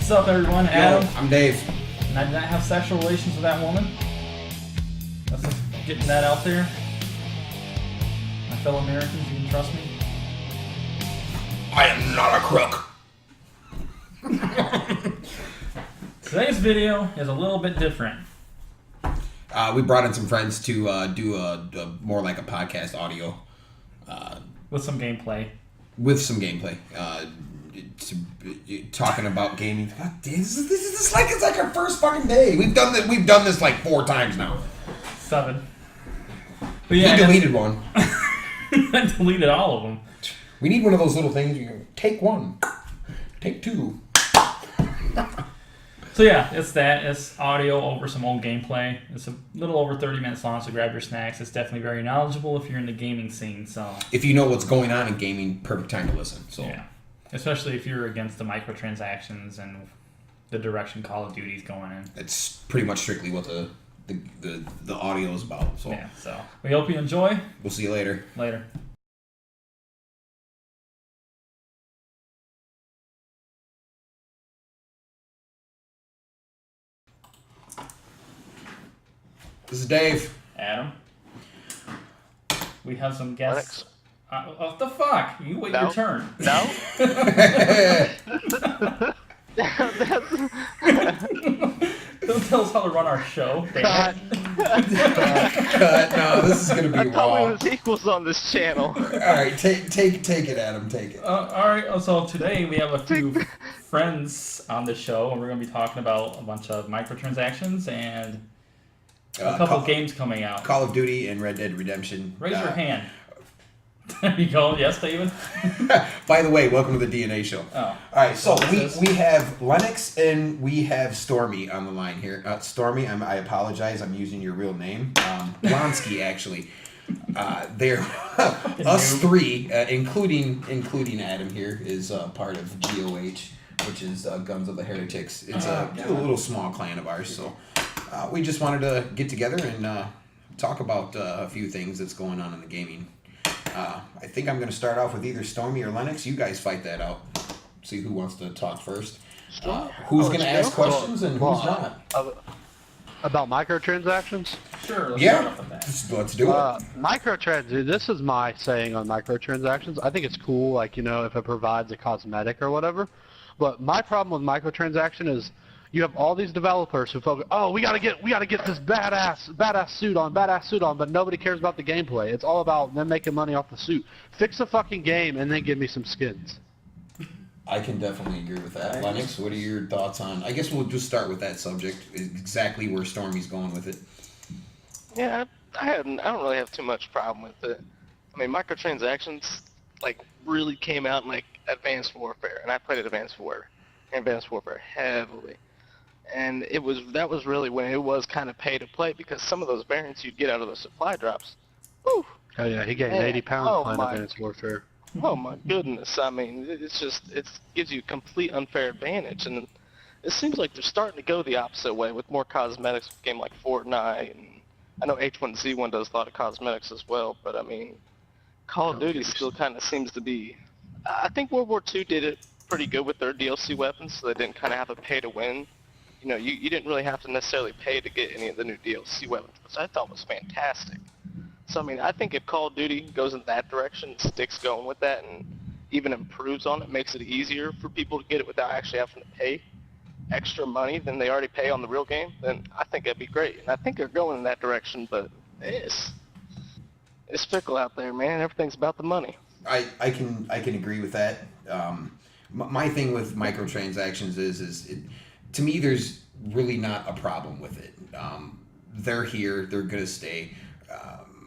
What's up, everyone? Adam. Yo, I'm Dave. And I did not have sexual relations with that woman. That's just getting that out there. My fellow Americans, you can trust me. I am not a crook. Today's video is a little bit different. We brought in some friends to do a more like a podcast audio. With some gameplay. With some gameplay. Talking about gaming. God, this is like it's like our first fucking day. We've done this like 4 times now. 7. But yeah, he deleted one. I deleted all of them. We need one of those little things. You go, take 1, take 2. So yeah, it's that. It's audio over some old gameplay. It's a little over 30 minutes long, so grab your snacks. It's definitely very knowledgeable if you're in the gaming scene. So if you know what's going on in gaming, perfect time to listen. So yeah, especially if you're against the microtransactions and the direction Call of Duty's going in. It's pretty much strictly what the audio is about. So yeah, so we hope you enjoy. We'll see you later. Later. This is Dave. Adam. We have some guests. What the fuck? You wait your turn. No? Don't tell us how to run our show. Cut. No, this is gonna be I thought we raw. was equals on this channel. All right, take it, Adam. Take it. All right. So today we have a few friends on the show, and we're going to be talking about a bunch of microtransactions and a couple games coming out. Call of Duty and Red Dead Redemption. Raise your hand. There you go. Yes, David. By the way, welcome to the DNA show. Oh. All right, so What is we have Lennox and we have Stormy on the line here. Stormy, I apologize. I'm using your real name. Blonsky, actually. They're us three, including Adam here, is part of GOH, which is Guns of the Heretics. It's a little small clan of ours, so we just wanted to get together and talk about a few things that's going on in the gaming. I think I'm going to start off with either Stormy or Lennox. You guys fight that out. See who wants to talk first. Who's going to ask questions and who's not? About microtransactions? Sure. Let's start off with that. Let's do it. This is my saying on microtransactions. I think it's cool, like, if it provides a cosmetic or whatever. But my problem with microtransaction is you have all these developers who focus, we gotta get this badass suit on, but nobody cares about the gameplay. It's all about them making money off the suit. Fix the fucking game and then give me some skins. I can definitely agree with that. Lennox, what are your thoughts on? I guess we'll just start with that subject. Exactly where Stormy's going with it. Yeah, I don't really have too much problem with it. I mean, microtransactions really came out in Advanced Warfare, and I played Advanced Warfare heavily. And that was really when it was kind of pay to play, because some of those variants you'd get out of the supply drops. Whew. Oh yeah, he gained 80 pounds playing Advanced Warfare. Oh my goodness! I mean, it gives you a complete unfair advantage, and it seems like they're starting to go the opposite way with more cosmetics with a game like Fortnite, and I know H1Z1 does a lot of cosmetics as well, but I mean, Call of Duty still kind of seems to be. I think World War II did it pretty good with their DLC weapons, so they didn't kind of have a pay to win. You didn't really have to necessarily pay to get any of the new DLC weapons, which I thought was fantastic. So, I mean, I think if Call of Duty goes in that direction, sticks going with that, and even improves on it, makes it easier for people to get it without actually having to pay extra money than they already pay on the real game, then I think that'd be great. And I think they're going in that direction, but it's fickle out there, man. Everything's about the money. I can agree with that. My thing with microtransactions is to me, there's really not a problem with it. They're here. They're going to stay.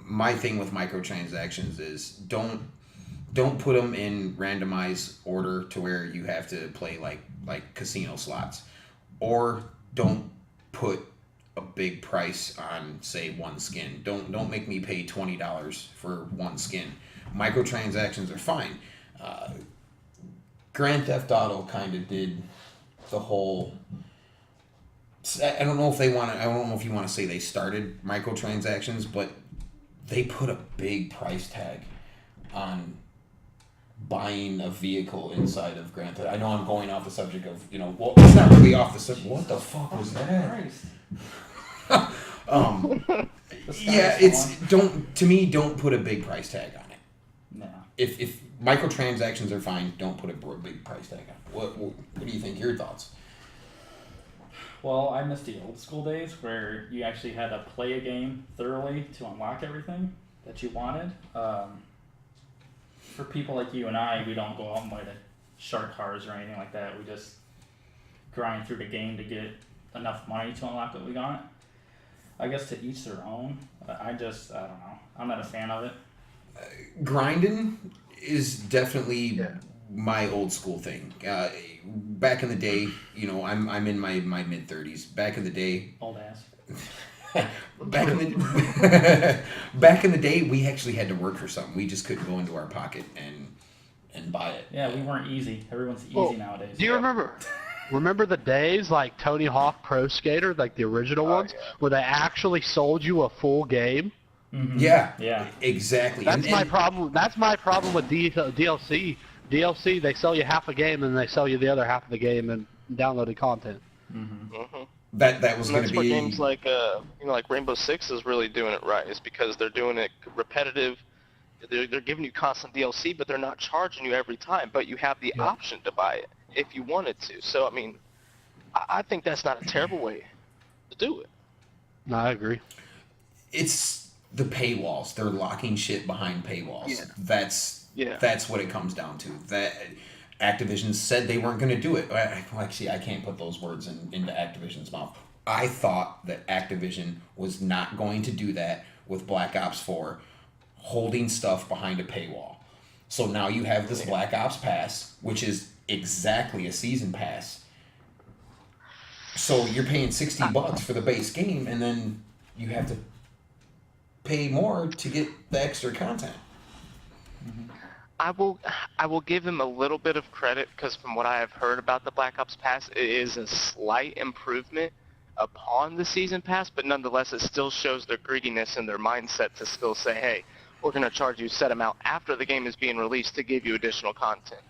My thing with microtransactions is don't put them in randomized order to where you have to play like casino slots, or don't put a big price on, say, one skin. Don't make me pay $20 for one skin. Microtransactions are fine. Grand Theft Auto kind of did the whole. I don't know if you want to say they started microtransactions, but they put a big price tag on buying a vehicle inside of Grand Theft. I know I'm going off the subject of, well, it's not really off the subject. What the fuck was that? Yeah, don't put a big price tag on it. No. If microtransactions are fine, don't put a big price tag on it. What do you think? Your thoughts? Well, I miss the old school days where you actually had to play a game thoroughly to unlock everything that you wanted. For people like you and I, we don't go out and buy the shark cars or anything like that. We just grind through the game to get enough money to unlock what we got. I guess to each their own. I don't know. I'm not a fan of it. Grinding is definitely my old school thing. Back in the day, I'm in my mid-30s. Back in the day, old ass. back in the day, we actually had to work for something. We just couldn't go into our pocket and buy it. Yeah, we weren't easy. Everyone's easy nowadays. Do you remember the days like Tony Hawk Pro Skater, like the original ones, where they actually sold you a full game? Mm-hmm. Yeah, exactly. That's my problem. That's my problem with DLC. DLC, they sell you half a game and they sell you the other half of the game and downloaded content. Mm-hmm. That was going to be. That's where games like like Rainbow Six is really doing it right. Is because they're doing it repetitive. They're giving you constant DLC, but they're not charging you every time. But you have the option to buy it if you wanted to. So I mean, I think that's not a terrible way to do it. No, I agree. It's the paywalls. They're locking shit behind paywalls. Yeah. That's what it comes down to. That Activision said they weren't going to do it. Well, actually, I can't put those words into Activision's mouth. I thought that Activision was not going to do that with Black Ops 4, holding stuff behind a paywall. So now you have this Black Ops Pass, which is exactly a season pass. So you're paying $60 for the base game, and then you have to pay more to get the extra content. Mm-hmm. I will give them a little bit of credit because from what I have heard about the Black Ops Pass, it is a slight improvement upon the season pass, but nonetheless it still shows their greediness and their mindset to still say, hey, we're going to charge you a set amount after the game is being released to give you additional content.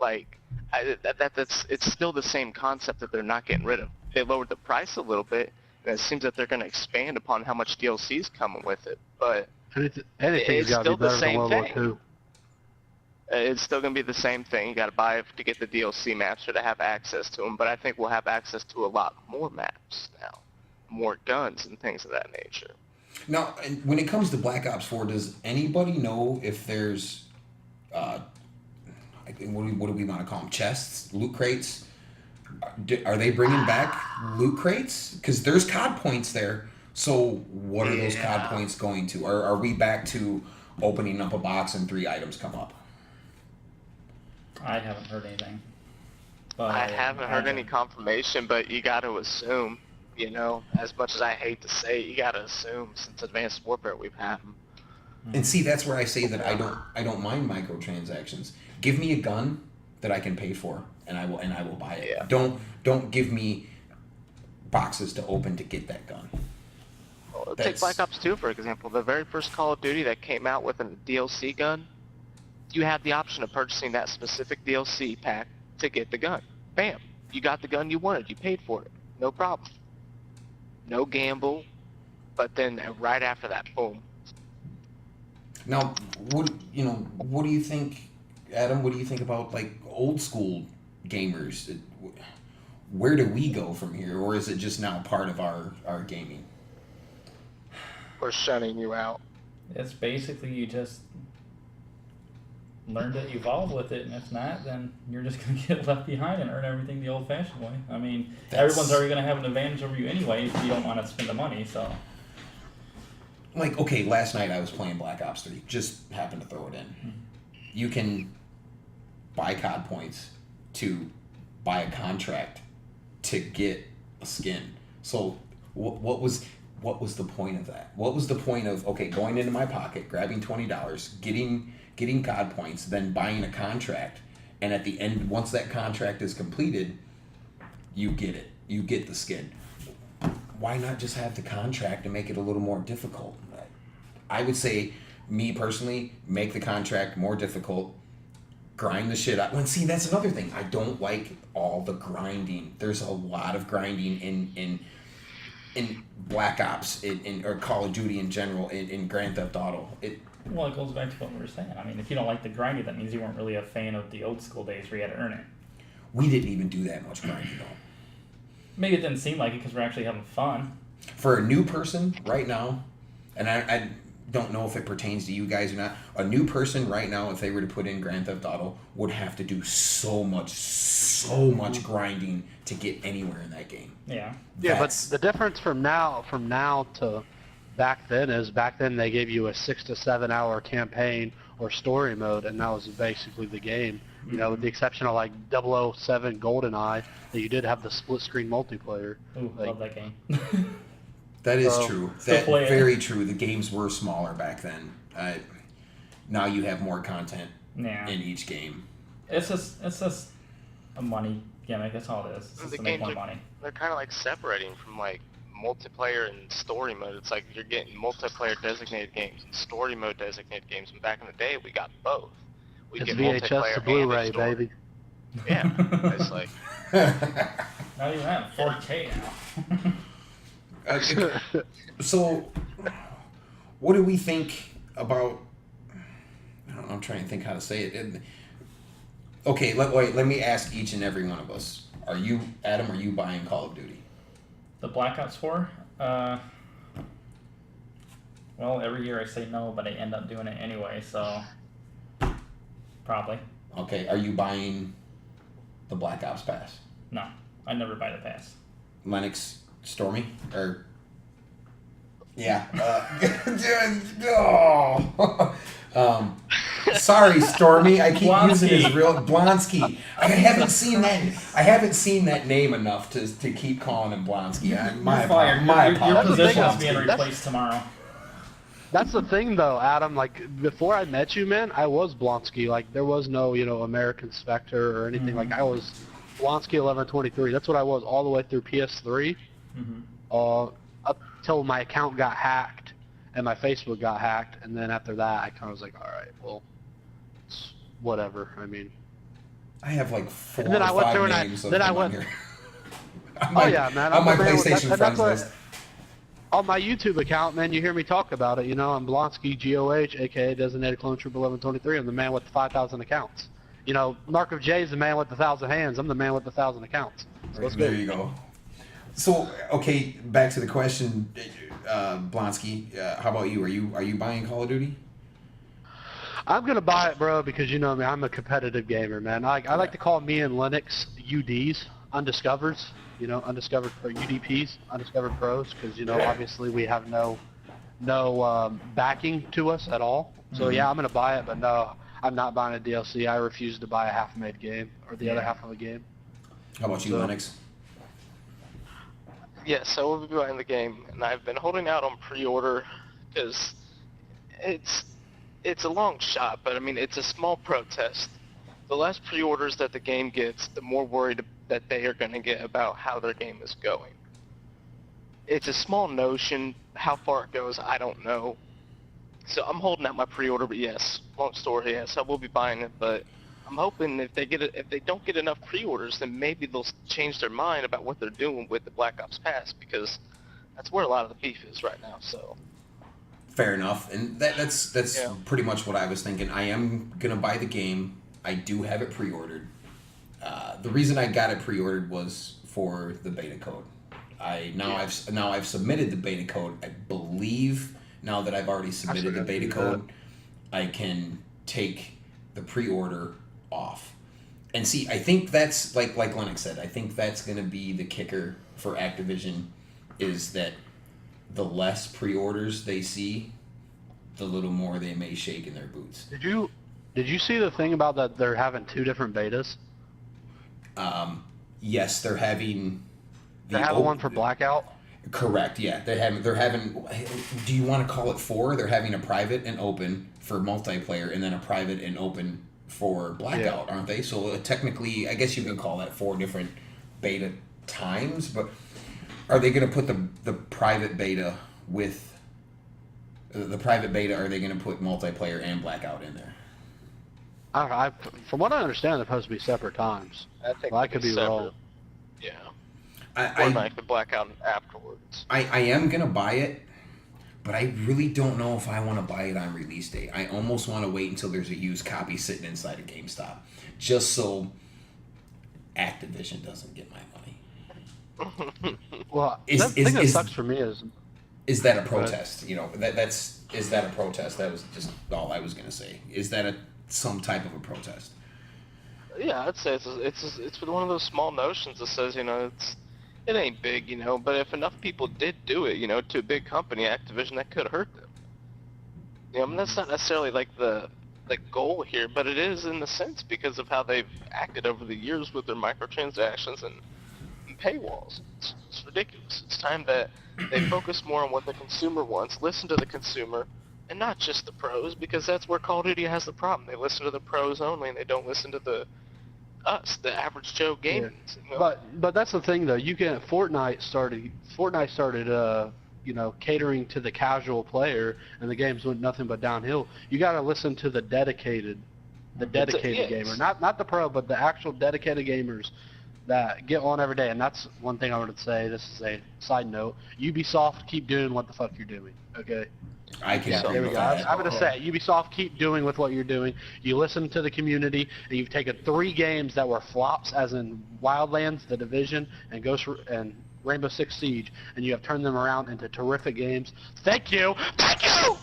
Like, it's still the same concept that they're not getting rid of. They lowered the price a little bit, and it seems that they're going to expand upon how much DLC is coming with it, but Anything's got to be better than World War II. It's still going to be the same thing. You got to buy to get the DLC maps or to have access to them. But I think we'll have access to a lot more maps now, more guns and things of that nature. Now, when it comes to Black Ops 4, does anybody know if there's, what do we want to call them? Chests, loot crates? Are they bringing back loot crates? Because there's COD points there. So what are those COD points going to? Are we back to opening up a box and 3 items come up? I haven't heard anything. But I haven't heard any confirmation, but you got to assume, as much as I hate to say it, you got to assume since Advanced Warfare we've had them. And see, that's where I say that I don't mind microtransactions. Give me a gun that I can pay for, and I will buy it. Yeah. Don't give me boxes to open to get that gun. Well, take Black Ops 2 for example. The very first Call of Duty that came out with a DLC gun, you had the option of purchasing that specific DLC pack to get the gun. Bam! You got the gun you wanted. You paid for it. No problem. No gamble. But then right after that, boom. Now, what do you think, Adam? What do you think about like old school gamers? Where do we go from here, or is it just now part of our gaming? We're shutting you out. It's basically you just learn to evolve with it, and if not, then you're just going to get left behind and earn everything the old-fashioned way. I mean, everyone's already going to have an advantage over you anyway if you don't want to spend the money, so. Like, okay, last night I was playing Black Ops 3. Just happened to throw it in. Mm-hmm. You can buy COD points to buy a contract to get a skin. So what was the point of that? What was the point of, okay, going into my pocket, grabbing $20, getting COD points, then buying a contract, and at the end, once that contract is completed, you get it. You get the skin. Why not just have the contract and make it a little more difficult? I would say, me personally, make the contract more difficult, grind the shit out. Well, see, that's another thing. I don't like all the grinding. There's a lot of grinding in Black Ops, or Call of Duty in general, in Grand Theft Auto. Well, it goes back to what we were saying. I mean, if you don't like the grinding, that means you weren't really a fan of the old school days where you had to earn it. We didn't even do that much grinding, though. Maybe it didn't seem like it because we're actually having fun. For a new person right now, and I don't know if it pertains to you guys or not, a new person right now, if they were to put in Grand Theft Auto, would have to do so much grinding to get anywhere in that game. Yeah. Yeah, but the difference from now to back then is back then they gave you a 6 to 7 hour campaign or story mode, and that was basically the game. You know, with the exception of like 007 GoldenEye, that you did have the split screen multiplayer. Ooh, love that game. That is true. Still That play it. very true. The games were smaller back then. Now you have more content Yeah. in each game. It's just a money gimmick. That's all it is. It's just The to make more games money. They're kind of like separating from like multiplayer and story mode. It's like you're getting multiplayer designated games and story mode designated games. And back in the day, we got both. We It's get VHS multiplayer to and Blu-ray, a story. baby. Yeah, it's like Not even that. 4K now. So, what do we think about? I don't know, I'm trying to think how to say it. Okay, let me ask each and every one of us. Adam, are you buying Call of Duty? The Black Ops 4? Well, every year I say no, but I end up doing it anyway, so probably. Okay, are you buying the Black Ops Pass? No, I never buy the pass. Lennox, Stormy, or yeah. Oh. Sorry, Stormy. I keep using his real Blonsky. I haven't seen that name enough to keep calling him Blonsky. You're fired. Your position's being replaced tomorrow. That's the thing, though, Adam. Like, before I met you, man, I was Blonsky. Like, there was no, American Spectre or anything. Like, I was Blonsky 1123. That's what I was all the way through PS3. Up till my account got hacked and my Facebook got hacked. And then after that, I kind of was like, all right, well, it's whatever. I mean, I have like 4 and then or I went 5 through names and of I him on went. here. Oh yeah, man. On my the man with- PlayStation that's friends what- list. On my YouTube account, man, you hear me talk about it. I'm Blonsky, GOH, aka Designated Clone Trooper 1123. I'm the man with 5,000 accounts. Markov J is the man with 1,000 hands. I'm the man with 1,000 accounts. So let's go. There you go. So, okay, back to the question, Blonsky. How about you? Are you buying Call of Duty? I'm gonna buy it, bro, because you know me. I'm a competitive gamer, man. I like to call me and Lennox UDs, undiscovers. Undiscovered or UDPs, undiscovered pros, because obviously we have no backing to us at all. So yeah, I'm gonna buy it, but no, I'm not buying a DLC. I refuse to buy a half-made game or the other half of a game. How about you, Lennox? yeah. So we'll be buying the game, and I've been holding out on pre-order because it's a long shot, but I mean it's a small protest. The less pre-orders that the game gets, the more worried that they are going to get about how their game is going. It's a small notion. How far it goes, I don't know. So I'm holding out my pre-order, but yes, long story, yes, I will be buying it, but I'm hoping if they don't get enough pre-orders, then maybe they'll change their mind about what they're doing with the Black Ops Pass, because that's where a lot of the beef is right now, so. Fair enough, and that's pretty much what I was thinking. I am gonna buy the game. I do have it pre-ordered. The reason I got it pre-ordered was for the beta code. I've submitted the beta code. I believe now that I've already submitted the beta code, I can take the pre-order off. And see, I think that's like Lennox said. I think that's going to be the kicker for Activision, is that the less pre-orders they see, the little more they may shake in their boots. Did you see the thing about that they're having 2 different betas? Yes, they're having. They have one for Blackout. Correct. Yeah, they're having. Do you want to call it 4? They're having a private and open for multiplayer, and then a private and open for Blackout, aren't they? So technically, I guess you could call that 4 different beta times. But are they going to put the private beta with the private beta? Are they going to put multiplayer and Blackout in there? From what I understand, they're supposed to be separate times. I think Well, I they could be separate. wrong. Yeah. I Fortnite could black out afterwards. I am gonna buy it, but I really don't know if I want to buy it on release day. I almost want to wait until there's a used copy sitting inside a GameStop, just so Activision doesn't get my money. Well, Is- the thing that is- sucks for me Is that a protest? You know, is that a protest? That was just all I was gonna say. Is that some type of a protest? Yeah, I'd say it's one of those small notions that says, it ain't big, but if enough people did do it, to a big company, Activision, that could hurt them. I mean, that's not necessarily like the goal here, but it is in the sense because of how they've acted over the years with their microtransactions and paywalls. It's ridiculous. It's time that they focus more on what the consumer wants, listen to the consumer, and not just the pros, because that's where Call of Duty has the problem. They listen to the pros only, and they don't listen to the average Joe gamers. But that's the thing though. Fortnite started catering to the casual player, and the games went nothing but downhill. You got to listen to the dedicated gamer, not the pro, but the actual dedicated gamers that get on every day. And that's one thing I wanted to say. This is a side note. Ubisoft, keep doing what the fuck you're doing. Okay. I can agree There we with go. that. I'm going to say, Ubisoft, keep doing with what you're doing. You listen to the community, and you've taken 3 games that were flops, as in Wildlands, The Division, and Rainbow Six Siege, and you have turned them around into terrific games. Thank you! Thank you!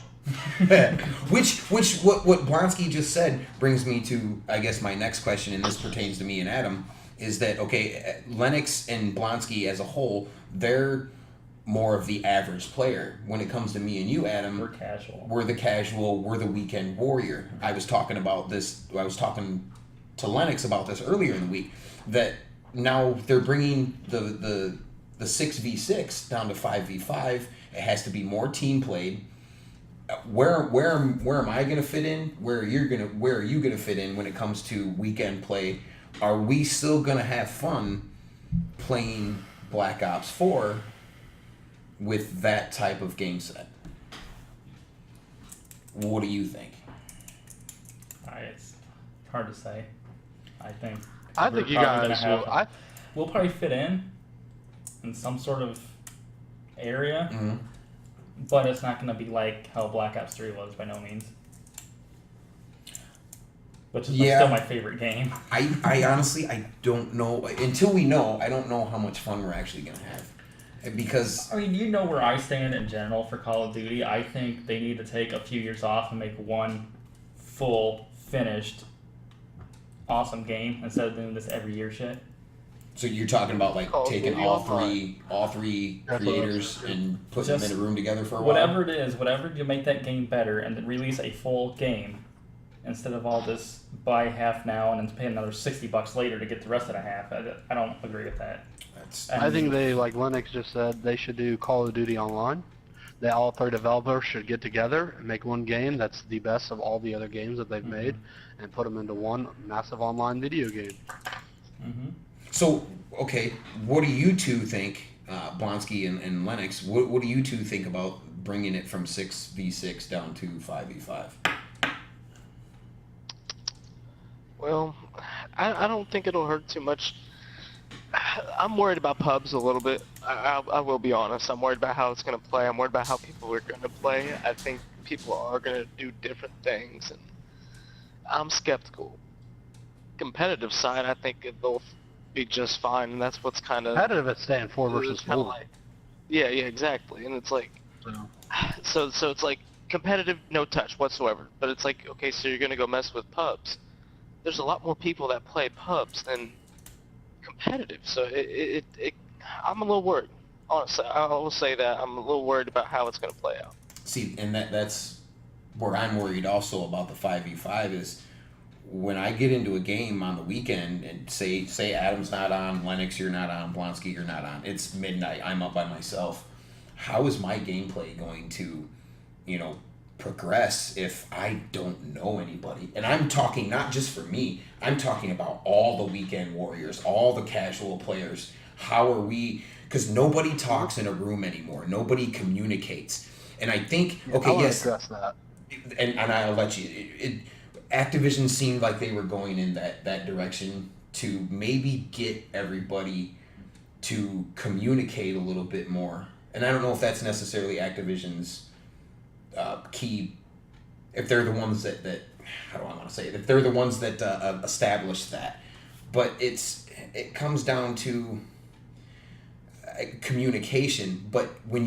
What Blonsky just said brings me to, I guess, my next question, and this pertains to me and Adam, is that, okay, Lennox and Blonsky as a whole, they're more of the average player. When it comes to me and you, Adam, We're casual. we're the casual, we're the weekend warrior. I was talking to Lennox about this earlier in the week, that now they're bringing the 6v6 down to 5v5. It has to be more team played. Where am I gonna fit in? Where are you gonna fit in when it comes to weekend play? Are we still gonna have fun playing Black Ops 4 with that type of game set? What do you think? It's hard to say. I think I think you guys will. we'll probably fit in some sort of area, Mm-hmm. but it's not going to be like how Black Ops 3 was by no means. Which is still my favorite game. I honestly, I don't know. Until we know, I don't know how much fun we're actually going to have. Because... I mean, you know where I stand in general for Call of Duty. I think they need to take a few years off and make one full, finished, awesome game instead of doing this every year shit. So you're talking about like Call of taking Duty all Online. three That's what I'm creators and putting them in a room together for a while? Whatever it is, whatever to make that game better and then release a full game instead of all this buy half now and then pay another $60 later to get the rest of the half. I don't agree with that. I think they, like Lennox just said, they should do Call of Duty Online. That all 3 developers should get together and make one game that's the best of all the other games that they've made, and put them into one massive online video game. Mm-hmm. So, okay, what do you two think, Blonsky and Lennox, what do you two think about bringing it from 6v6 down to 5v5? Well, I don't think it'll hurt too much. I'm worried about pubs a little bit. I will be honest. I'm worried about how it's going to play. I'm worried about how people are going to play. I think people are going to do different things, and I'm skeptical. Competitive side, I think they'll be just fine, and that's what's kind of... Competitive at stand 4 versus 4. Like, yeah, exactly. And it's like... So it's like competitive, no touch whatsoever. But it's like, okay, so you're going to go mess with pubs. There's a lot more people that play pubs than competitive, so I'm a little worried. Honestly, I will say that I'm a little worried about how it's going to play out. See, and that's where I'm worried also about the 5v5 is when I get into a game on the weekend and say Adam's not on, Lennox you're not on, Blonsky you're not on, it's midnight, I'm up by myself. How is my gameplay going to, progress if I don't know anybody? And I'm talking not just for me, I'm talking about all the weekend warriors, all the casual players. How are we, because nobody talks in a room anymore, nobody communicates. And I think, okay, I want yes, to address that. and I'll let you, Activision seemed like they were going in that direction to maybe get everybody to communicate a little bit more. And I don't know if that's necessarily Activision's key, if they're the ones that how do I want to say it? If they're the ones that established that. But it comes down to communication. But when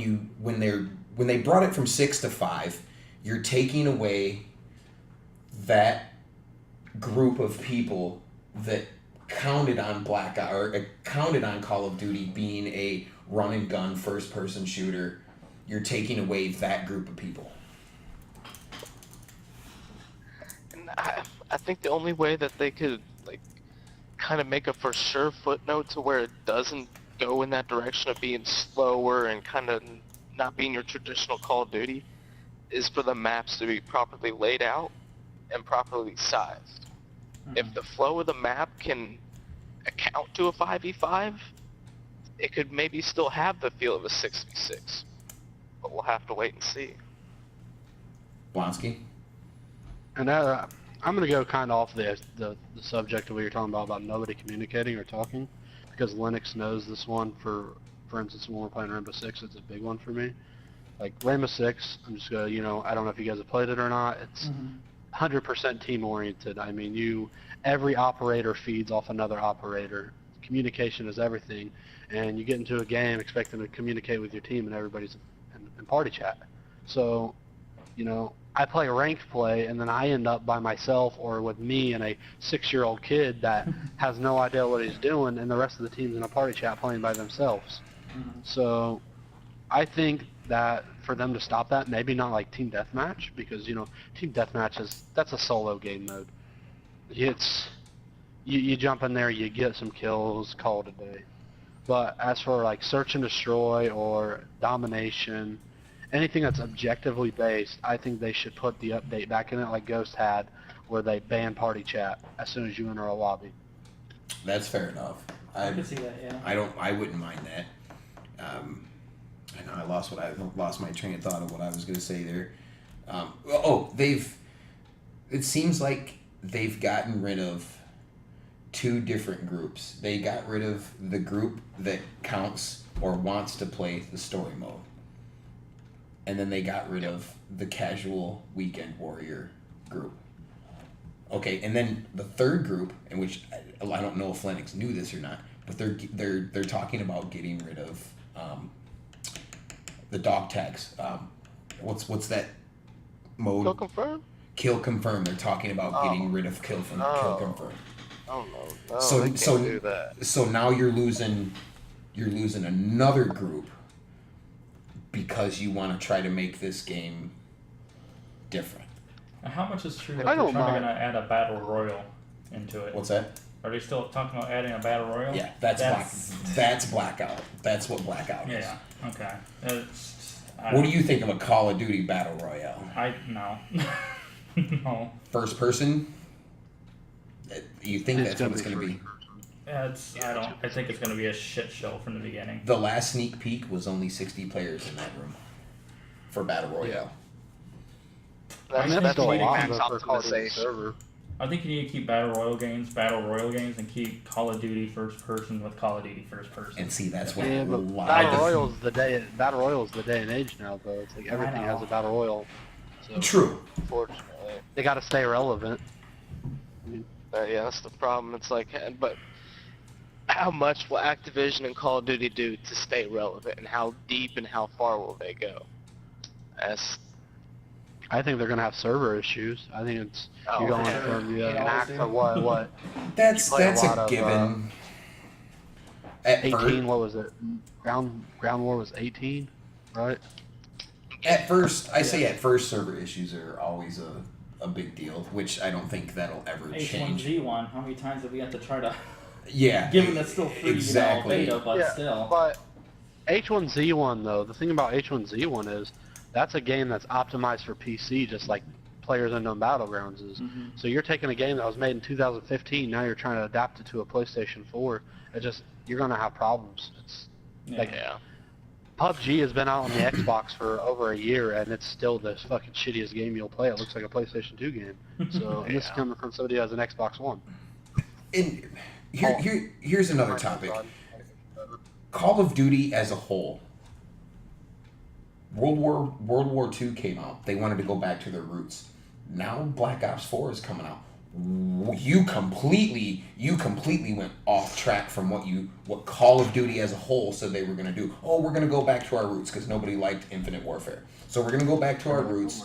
they brought it from 6 to 5, you're taking away that group of people that counted on counted on Call of Duty being a run and gun first person shooter. You're taking away that group of people. And I think the only way that they could kind of make a for sure footnote to where it doesn't go in that direction of being slower and kind of not being your traditional Call of Duty is for the maps to be properly laid out and properly sized. If the flow of the map can account to a 5v5, it could maybe still have the feel of a 6v6. But we'll have to wait and see. Blonsky? And I'm going to go kind of off the subject of what you're talking about nobody communicating or talking, because Lennox knows this one. For instance, when we're playing Rainbow Six, it's a big one for me. Like Rainbow Six, I'm just going to, I don't know if you guys have played it or not. It's 100% team-oriented. I mean, every operator feeds off another operator. Communication is everything, and you get into a game expecting to communicate with your team, and everybody's in party chat. So, I play ranked play, and then I end up by myself or with me and a 6-year-old kid that has no idea what he's doing, and the rest of the team's in a party chat playing by themselves. So I think that for them to stop that, maybe not like Team Deathmatch, because, Team Deathmatch that's a solo game mode. You jump in there, you get some kills, call it a day. But as for like search and destroy or domination, anything that's objectively based, I think they should put the update back in it like Ghost had, where they ban party chat as soon as you enter a lobby. That's fair enough. I could see that, yeah. I wouldn't mind that. I know I lost my train of thought of what I was going to say there. It seems like they've gotten rid of 2 different groups. They got rid of the group that counts or wants to play the story mode. And then they got rid of the casual weekend warrior group. Okay, and then the third group, in which I don't know if Lennox knew this or not, but they're talking about getting rid of the dog tags. What's that mode? Kill confirm? Kill confirm. They're talking about getting rid of kill confirm. Oh no, they can't do that. So now you're losing another group because you want to try to make this game different. How much is true that I they're don't trying mind. to add a battle royal into it? What's that? Are they still talking about adding a battle royal? Yeah, that's Blackout. That's what Blackout is. Yeah. Okay. What do you think of a Call of Duty battle royale? No. No. First person? You think It's that's what it's gonna going to be be? Yeah, I think it's going to be a shit show from the beginning. The last sneak peek was only 60 players in that room for battle royale. That's still what a lot Max for Call of Duty optimization. server. I think you need to keep battle royal games, and keep Call of Duty first person with Call of Duty first person. And see, that's what Yeah, but Battle Royale's the day and age now, though. It's like everything has a Battle Royale. So True. Unfortunately. they got to stay relevant. Yeah, that's the problem. It's like, but how much will Activision and Call of Duty do to stay relevant, and how deep and how far will they go? I think they're gonna have server issues. I think it's you're going from They an always act do. for what? That's play a lot a of, given. At 18. first, What was it? Ground War was 18, right? at first, server issues are always a big deal, which I don't think that'll ever change. H1Z1, how many times have we had to try to... Yeah. Given it's still free, exactly. beta, but Yeah, still. But H1Z1 though, the thing about H1Z1 is that's a game that's optimized for PC, just like Players Unknown Battlegrounds is. Mm-hmm. So you're taking a game that was made in 2015, now you're trying to adapt it to a PlayStation 4. You're gonna have problems. It's Yeah. like, PUBG has been out on the Xbox for over a year, and it's still the fucking shittiest game you'll play. It looks like a PlayStation 2 game. So, and this is coming from somebody who has an Xbox One. And here's another topic. Call of Duty as a whole. World War II came out. They wanted to go back to their roots. Now Black Ops 4 is coming out. You completely went off track from what Call of Duty as a whole said they were going to do. Oh, we're going to go back to our roots because nobody liked Infinite Warfare. So we're going to go back to our roots.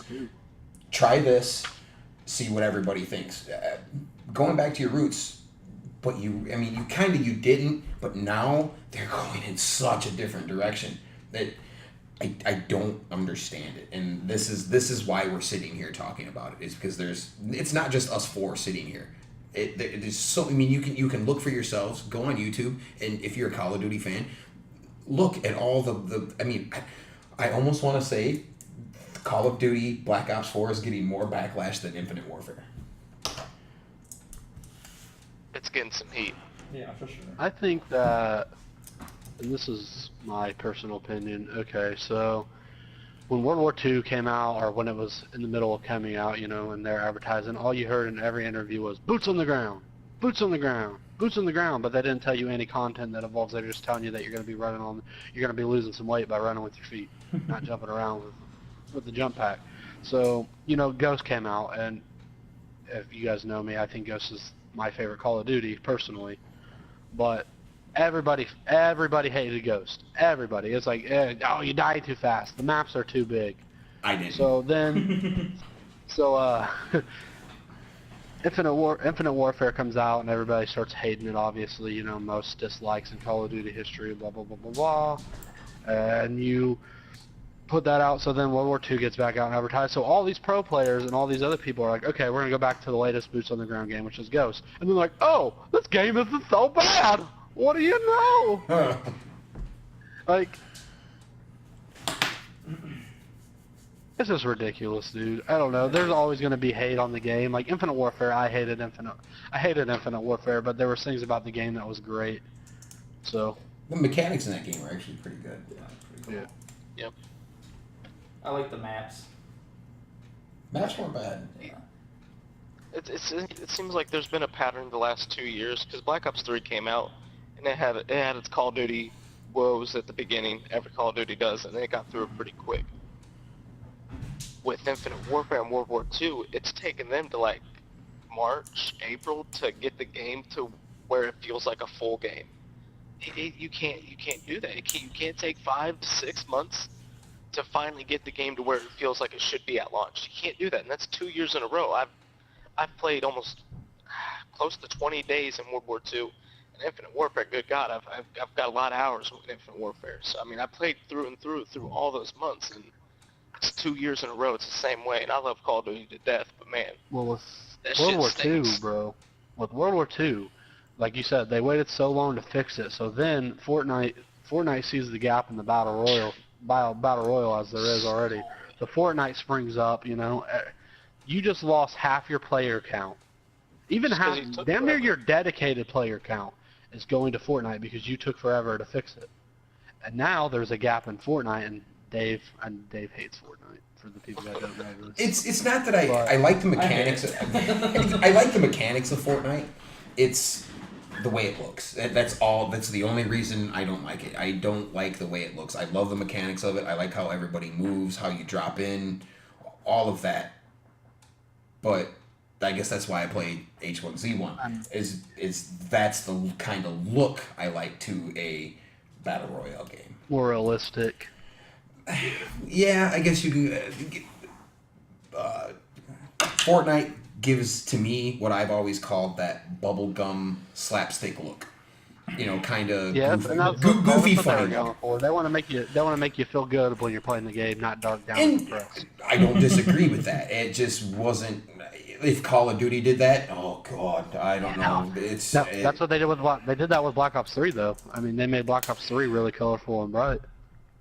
Try this, see what everybody thinks. Going back to your roots, but you didn't, but now they're going in such a different direction that I don't understand it, and this is why we're sitting here talking about it. Is because it's not just us four sitting here. There's so, I mean, you can look for yourselves. Go on YouTube, and if you're a Call of Duty fan, look at all the. I mean, I almost want to say, Call of Duty Black Ops 4 is getting more backlash than Infinite Warfare. It's getting some heat. Yeah, for sure. I think that, and this is my personal opinion, okay, so when World War II came out, or when it was in the middle of coming out, you know, and they're advertising, all you heard in every interview was, boots on the ground, boots on the ground, boots on the ground, but they didn't tell you any content that involves, they're just telling you that you're going to be you're going to be losing some weight by running with your feet, not jumping around with the jump pack. So, you know, Ghost came out, and if you guys know me, I think Ghost is my favorite Call of Duty, personally, but everybody hated Ghost. Everybody. It's like, oh, you die too fast. The maps are too big. I didn't. So then, Infinite Warfare comes out, and everybody starts hating it, obviously, you know, most dislikes in Call of Duty history, blah, blah, blah, blah, blah. And you put that out, so then World War II gets back out and advertised. So all these pro players and all these other people are like, okay, we're going to go back to the latest boots on the ground game, which is Ghost. And they're like, oh, this game isn't so bad. What do you know? Like, it's just ridiculous, dude. I don't know. There's always going to be hate on the game. Like Infinite Warfare, I hated Infinite Warfare, but there were things about the game that was great. So the mechanics in that game were actually pretty good. Yeah, pretty cool. yeah. Yep. I like the maps. Maps weren't bad. Yeah. It seems like there's been a pattern the last 2 years, because Black Ops 3 came out, and it had its Call of Duty woes at the beginning. Every Call of Duty does, and then it got through it pretty quick. With Infinite Warfare and World War II, it's taken them to like March, April to get the game to where it feels like a full game. You can't do that. You can't take 5 to 6 months to finally get the game to where it feels like it should be at launch. You can't do that, and that's 2 years in a row. I've played almost close to 20 days in World War II, and Infinite Warfare. Good God, I've got a lot of hours with Infinite Warfare. So I mean, I played through and through all those months, and it's 2 years in a row. It's the same way, and I love Call of Duty to death, but man, Well, with that World shit War II, stinks. bro, with World War II, like you said, they waited so long to fix it. So then Fortnite sees the gap in the battle royal as there is already. The Fortnite springs up, you know. You just lost half your player count. Even Just 'cause half, you took damn near forever. your dedicated player count is going to Fortnite because you took forever to fix it. And now there's a gap in Fortnite, and Dave hates Fortnite. For the people that don't know this. It's not that I like the mechanics. I like the mechanics of Fortnite. It's the way it looks. That's all. That's the only reason I don't like it. I don't like the way it looks. I love the mechanics of it. I like how everybody moves, how you drop in, all of that. But I guess that's why I play H1Z1. Is that's the kind of look I like to a battle royale game. More realistic. Yeah, I guess you can. Fortnite gives to me what I've always called that bubblegum slapstick look. You know, kind of Yeah, goofy, and that's goofy what they were funny going look. for. They want to make you feel good when you're playing the game, not dark down and And depressed. I don't disagree with that. It just wasn't. If Call of Duty did that, oh god, I don't know. That's what they did with They did that with Black Ops 3 though. I mean, they made Black Ops 3 really colorful and bright.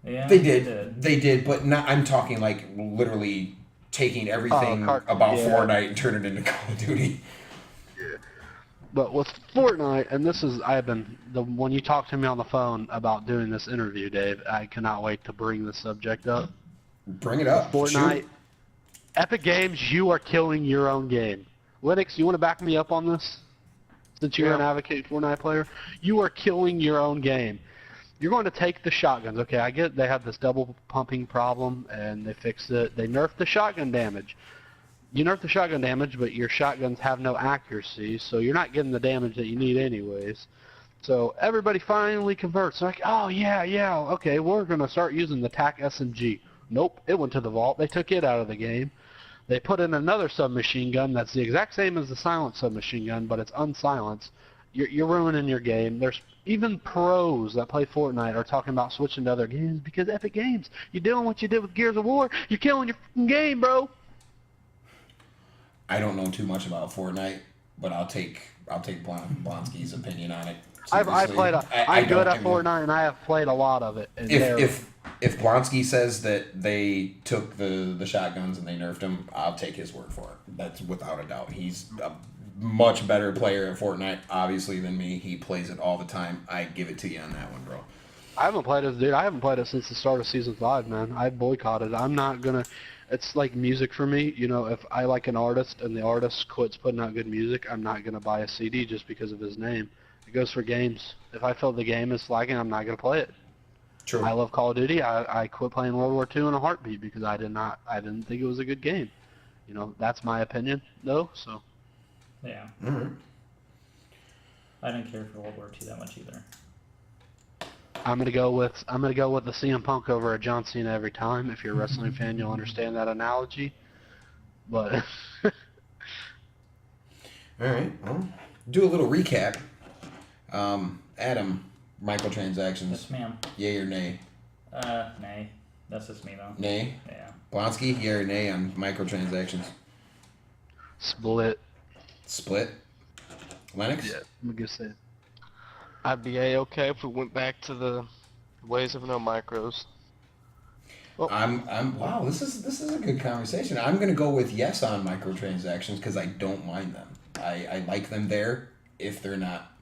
Yeah, They did, but not. I'm talking like literally taking everything about yeah. Fortnite and turning it into Call of Duty. But with Fortnite, and this is, when you talked to me on the phone about doing this interview, Dave, I cannot wait to bring this subject up. Bring it up. Fortnite, Shoot. Epic Games, you are killing your own game. Lennox, you want to back me up on this? Since you're an advocate Fortnite player, you are killing your own game. You're going to take the shotguns. Okay, I get they have this double pumping problem, and they fixed it. They nerfed the shotgun damage. You nerf the shotgun damage, but your shotguns have no accuracy, so you're not getting the damage that you need anyways. So everybody finally converts. Like, oh, yeah, okay, we're going to start using the TAC SMG. Nope, it went to the vault. They took it out of the game. They put in another submachine gun that's the exact same as the silent submachine gun, but it's unsilenced. You're ruining your game. There's even pros that play Fortnite are talking about switching to other games because Epic Games, you're doing what you did with Gears of War. You're killing your f***ing game, bro. I don't know too much about Fortnite, but I'll take Blonsky's opinion on it. I'm good at I mean, Fortnite, and I have played a lot of it. And if Blonsky says that they took the shotguns and they nerfed them, I'll take his word for it. That's without a doubt. He's a much better player at Fortnite, obviously, than me. He plays it all the time. I give it to you on that one, bro. I haven't played it, dude. I haven't played it since the start of Season 5, man. I boycotted. I'm not going to... It's like music for me. You know, if I like an artist and the artist quits putting out good music, I'm not going to buy a CD just because of his name. It goes for games. If I feel the game is slacking, I'm not going to play it. True. I love Call of Duty. I quit playing World War II in a heartbeat because I didn't think it was a good game. You know, that's my opinion, though, so... Yeah. Mm-hmm. I didn't care for World War II that much either. I'm gonna go with the CM Punk over a John Cena every time. If you're a wrestling fan, you'll understand that analogy. But all right, well, do a little recap. Adam, microtransactions. Yes, ma'am. Yay or nay? Nay. That's just me though. Nay. Yeah. Blonsky, yay or nay on microtransactions? split. Split. Lennox. Yeah, I'm gonna say. I'd be A-okay if we went back to the ways of no micros. Well, wow, this is a good conversation. I'm gonna go with yes on microtransactions because I don't mind them. I like them there if they're not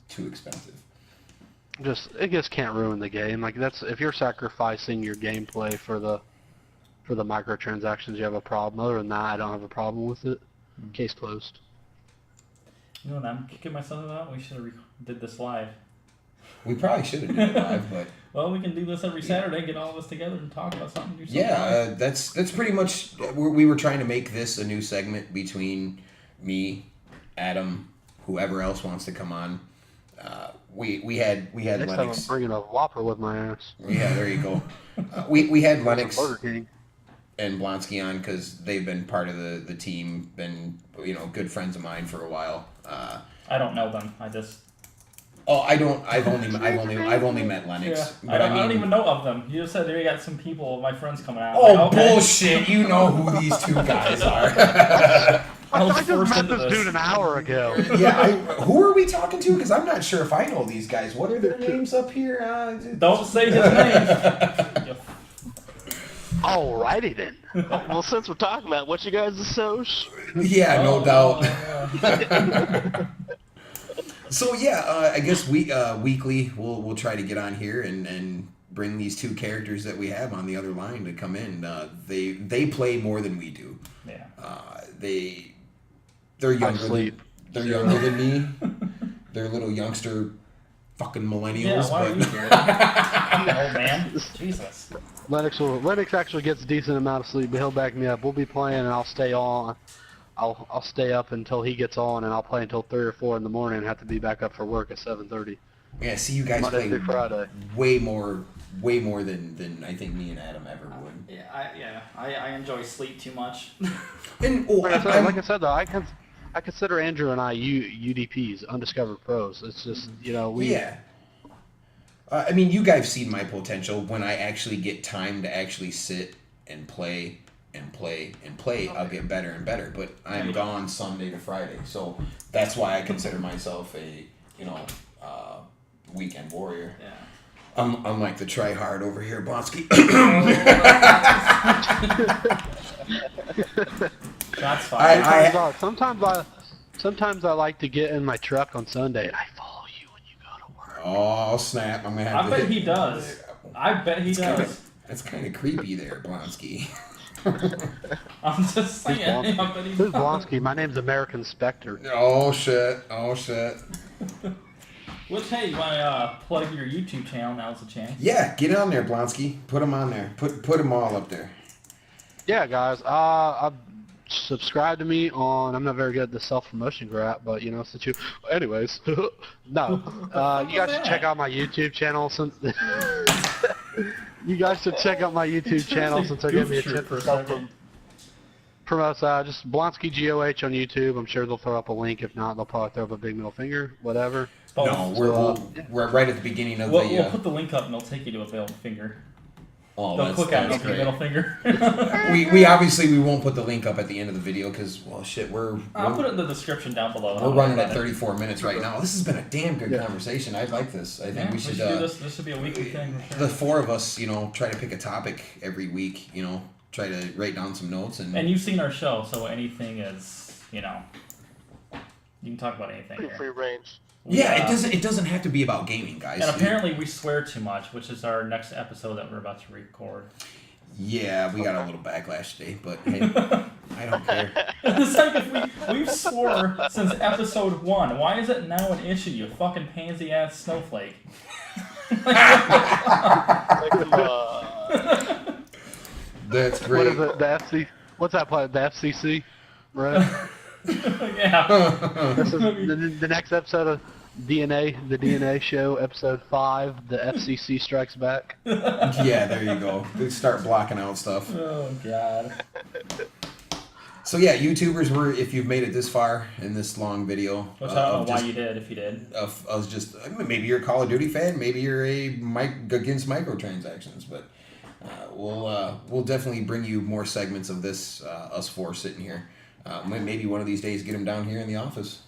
too expensive. It just can't ruin the game. Like that's if you're sacrificing your gameplay for the microtransactions, you have a problem. Other than that, I don't have a problem with it. Case closed. You know what I'm kicking myself about? We should have did this live. We probably should have done it live, but well, we can do this every Saturday. Get all of us together and talk about something. Do something yeah, that's pretty much. We were trying to make this a new segment between me, Adam, whoever else wants to come on. We had Next Lennox. time I'm bringing a Whopper with my ass. Yeah, there you go. We had Lennox Burger King. and Blonsky on because they've been part of the team, been good friends of mine for a while. I don't know them. I just. Oh, I don't. I've only met Lennox. Yeah. But I don't even know of them. You just said they got some people, my friends coming out. Oh, like, okay. bullshit! You know who these two guys are. I was I just forced met into this dude an hour ago. Yeah, who are we talking to? Because I'm not sure if I know these guys. What are their names up here? Don't say his name. Alrighty then. Well, since we're talking about what you guys are so... Yeah, no doubt. So yeah, I guess weekly we'll try to get on here and bring these two characters that we have on the other line to come in. They play more than we do. Yeah. They're younger. sleep. They're younger than me. They're little youngster, fucking millennials. Yeah, why are you but here? Old man. Jesus. Lennox actually gets a decent amount of sleep, but he'll back me up. We'll be playing, and I'll stay on. I'll stay up until he gets on, and I'll play until 3 or 4 in the morning and have to be back up for work at 7:30. yeah, see, you guys Monday play through Friday. way more than I think me and Adam ever would. I enjoy sleep too much. And Like I said, though, I consider Andrew and I UDPs, undiscovered pros. It's just we. Yeah. I mean, you guys seen my potential when I actually get time to actually sit and play. I'll get better and better, but I'm gone Sunday to Friday, so that's why I consider myself a weekend warrior. Yeah. Unlike the try hard over here, Blonsky. Shots fired. Sometimes Sometimes I like to get in my truck on Sunday and I follow you when you go to work. Oh snap! I'm gonna have I to. bet he does. I bet he does. That's kind of creepy there, Blonsky. I'm just saying. I bet he Who's does. Blonsky? My name's American Spectre. Oh shit! Oh shit! Which, hey, you want to plug your YouTube channel? Now's the chance. Yeah, get on there, Blonsky. Put them on there. Put them all up there. Yeah, guys. Subscribe to me on. I'm not very good at the self-promotion crap, but you know, since you. Anyways, no. You guys should check out my YouTube channel. Since you guys should check out my YouTube channel since they're giving me a tip for promotes. Just Blonsky GOH on YouTube. I'm sure they'll throw up a link. If not, they'll probably throw up a big middle finger. Whatever. No, we're right at the beginning of We'll put the link up and they'll take you to a middle finger. Oh, They'll click on the middle finger. we obviously won't put the link up at the end of the video because, well, shit, I'll put it in the description down below. We're running at 34 minutes right now. This has been a damn good conversation. I like this. I think we should do this. This should be a weekly thing. For sure. The four of us, you know, try to pick a topic every week. You know, try to write down some notes and you've seen our show, so anything is, you know, you can talk about anything. Pretty free range. Yeah, it doesn't have to be about gaming, guys. And apparently we swear too much, which is our next episode that we're about to record. Yeah, we got a little backlash today, but hey, I don't care. It's like if we've swore since episode 1. Why is it now an issue, you fucking pansy ass snowflake? That's great. What is it? The FC? What's that play? The FCC, right? Yeah. This is the next episode of DNA, the DNA show, episode 5. The FCC strikes back. Yeah, there you go. They start blocking out stuff. Oh god. So yeah, YouTubers, if you've made it this far in this long video, Which I don't know why you did, if you did. Maybe you're a Call of Duty fan, maybe you're against microtransactions, but we'll definitely bring you more segments of this, us four sitting here. Maybe one of these days get them down here in the office.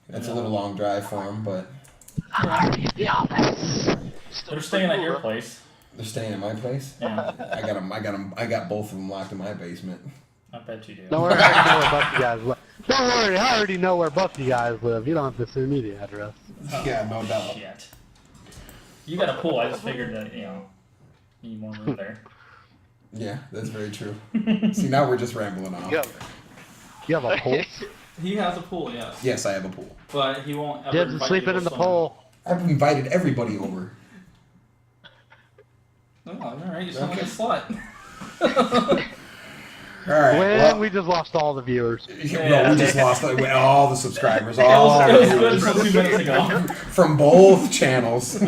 That's a little long drive for them, but The office. They're staying at your place. they're staying at my place. Yeah. I got both of them locked in my basement. I bet you do. Don't worry, I already know where both you guys live. Don't worry, I already know where both you guys live. You don't have to send me the address. Yeah, no doubt. Shit. You got a pool. I just figured that, you know, you need more room there. Yeah, that's very true. See, now we're just rambling off. You have a pool? He has a pool, yes. Yes, I have a pool. But he won't ever Dibs is invite sleeping you to in the swim. pool. I've invited everybody over. Oh, alright, you sound like a slut. All right. When we just lost all the viewers. No, we just lost all the subscribers, It all our was good viewers until 2 minutes ago. from both channels.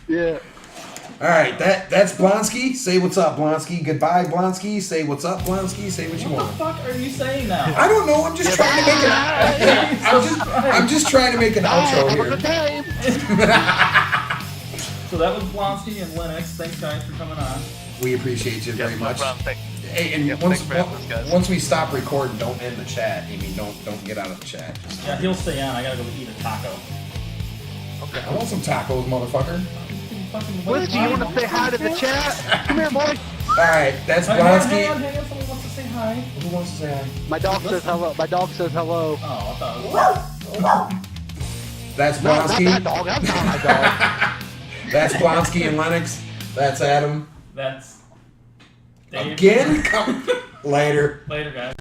Yeah. All right, that's Blonsky. Say what's up, Blonsky. Goodbye, Blonsky. Say what's up, Blonsky. Say what you What want. the fuck are you saying now? I don't know. I'm just trying to make it. I'm just trying to make an outro Have a good here. time. So that was Blonsky and Lennox. Thanks guys for coming on. We appreciate you very much. Thank Hey, and Yep, thanks for having us, guys. once we stop recording, don't end the chat. I mean, don't get out of the chat. Just- Yeah, he'll stay on. I gotta go eat a taco. I want some tacos, motherfucker. Whiskey, you want to say hi to the chat? Come here, boy. All right, that's Hang on, Blonsky. hang on. Someone wants to say hi. Who wants to say hi? My dog says hello. My dog says hello. Oh, I thought it was... That's No, not that Blonsky. dog. That's not my dog. That's Blonsky and Lennox. That's Adam. That's... Dave. Again? Come later. Later, guys.